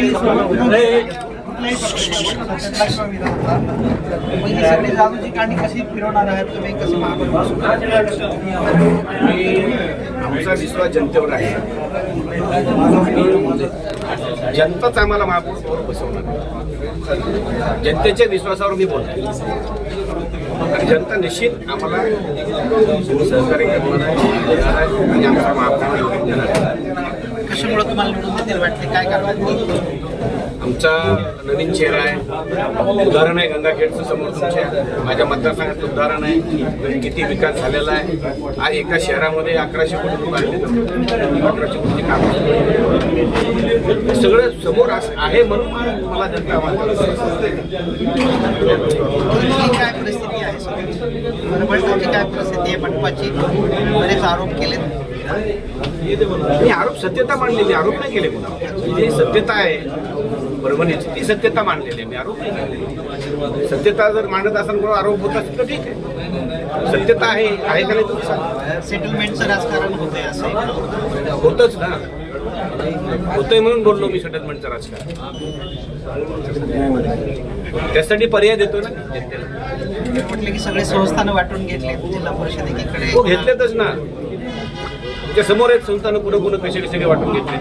कुठलाही कुठल्याही पक्षाचा विरोध म्हणजे सगळी जादूची कांडी कशी फिरवणार आहात तुम्ही, कशी आमचा विश्वास जनतेवर आहे. जनताच आम्हाला महापौर बसवणार. जनतेच्या विश्वासावर मी बोलतो आणि जनता निश्चित आम्हाला सहकार्य करणार आहे आणि आमचा महापौर देणार आहे. कशामुळे तुम्हाला निवडून देतील वाटते, काय कारवाई? आमचा नवीन चेहरा आहे, उदाहरण आहे गंगाखेडचं समोर तुमच्या माझ्या मतदारसंघात उदाहरण आहे. किती विकास झालेला आहे. आज एका शहरामध्ये 1100 कोटी रुपये आले, 1100 कोटी काम सगळं समोर आहे म्हणून मला जनता काय परिस्थिती आहे परभणीची, काय परिस्थिती आहे मंडपाची? बरेच आरोप केले. मी आरोप सत्यता मांडलेली, आरोप नाही केले कोणा. जी सत्यता आहे परभणीची ती सत्यता मांडलेली आहे, मी आरोप नाही केले. सत्यता जर मांडत असेल कोण आरोप होत असेल तर ठीक आहे. सत्यता आहे का नाही तुम्ही सांगा. सेटलमेंटचं राजकारण होतंय असं होतच ना, होतंय म्हणून बोललो मी सेटलमेंटचं राजकारण. त्यासाठी पर्याय देतो ना जनतेला. म्हटलं की सगळे संस्थानं वाटून घेतले जिल्हा परिषद एकीकडे. हो घेतलेतच ना, तुमच्या समोर आहेत संस्थानं कुठं कसे कसे वाटून घेतले.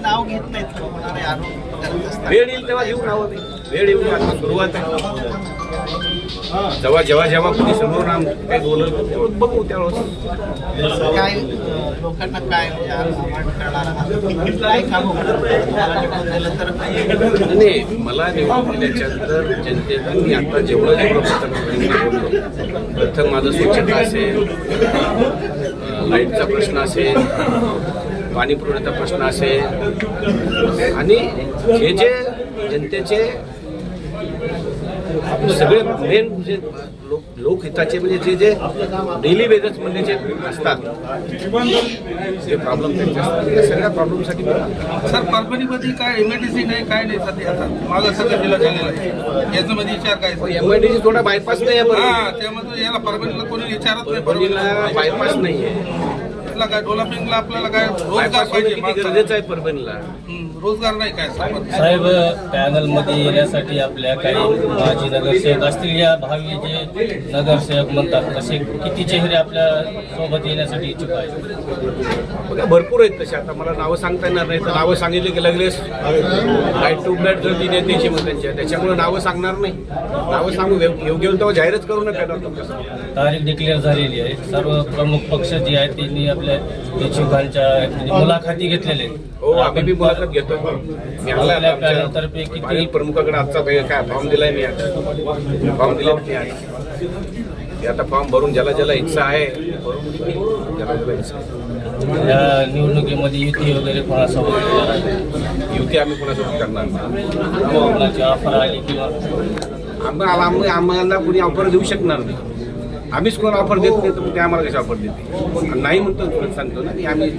नाव घेत नाहीत होणारे आरोप करत असतात. वेळ येईल तेव्हा घेऊ नाव, वेळ येऊन आता सुरुवात आहे. जेव्हा कुणी समोर काही बोललं बघू त्यावेळेस. काय लोकांना काय आव्हान करणार आहात, काय काम दिलं तर? नाही, मला निवडून दिल्याच्यानंतर जनतेनं मी आता जेवढं बोललो, प्रथम माझं स्वच्छता असेल, लाईटचा प्रश्न असेल, पाणी पुरवठ्याचा प्रश्न असेल आणि जे जनतेचे सगळे मेन जे लोकहिताचे म्हणजे जे डेली बेजस म्हणजे जे असतात जे प्रॉब्लेम त्यांचे असतात त्या सगळ्या प्रॉब्लेमसाठी. सर परभणीमध्ये काय एमआयडीसी नाही, काय नाही सध्या आता मागं सगळं दिलं झालेलं आहे. याच्यामध्ये विचार काय? एमआयडीसी थोडा बायपास नाही आहे. त्यामध्ये याला परभणीला कोणी विचारत नाही. परभणीला बायपास नाही आहे. काय डेव्हलपिंगला आपल्याला काय रोजगार पाहिजे, गरजेचं आहे परभणीला. रोजगार नाही काय साहेब? पॅनलमध्ये येण्यासाठी आपल्या काही माजी नगरसेवक असतील, या भावी जे नगरसेवक म्हणतात तसे किती चेहरे आपल्या सोबत येण्यासाठी इच्छुक आहेत? भरपूर आहेत तसे. आता मला नावं सांगता येणार नाही, तर नावं सांगितले की लगेच लाईट टू लाईट जर ती नेत्याची मग त्याच्यामुळे नावं सांगणार नाही. नावं सांगू योग्य तेव्हा जाहीरच करू नका. तारीख डिक्लेअर झालेली आहे. सर्व प्रमुख पक्ष जे आहेत त्यांनी आपल्या इच्छुकांच्या मुलाखती घेतलेल्या आहेत. हो, आम्ही बी मुलाखत घेतो. मी तर्फे किती प्रमुखाकडे आजचा काय फॉर्म दिलाय मी आज. फॉर्म दिला मी आज. आता फॉर्म भरून ज्याला इच्छा आहे ज्याला इच्छा आहे. या निवडणुकीमध्ये युती वगैरे कोणासोबत? युती आम्ही कोणासोबत करणार नाही. कोणाची ऑफर आली किंवा आम्हाला कोणी ऑफर देऊ शकणार नाही. आम्हीच कोण ऑफर देत नाही तर ते आम्हाला कशी ऑफर देते? नाही म्हणतो सांगतो ना की आम्ही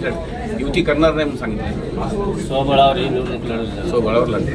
युती करणार नाही म्हणून सांगितलं. स्वबळावर ही निवडणूक लढवली. स्वबळावर लढते.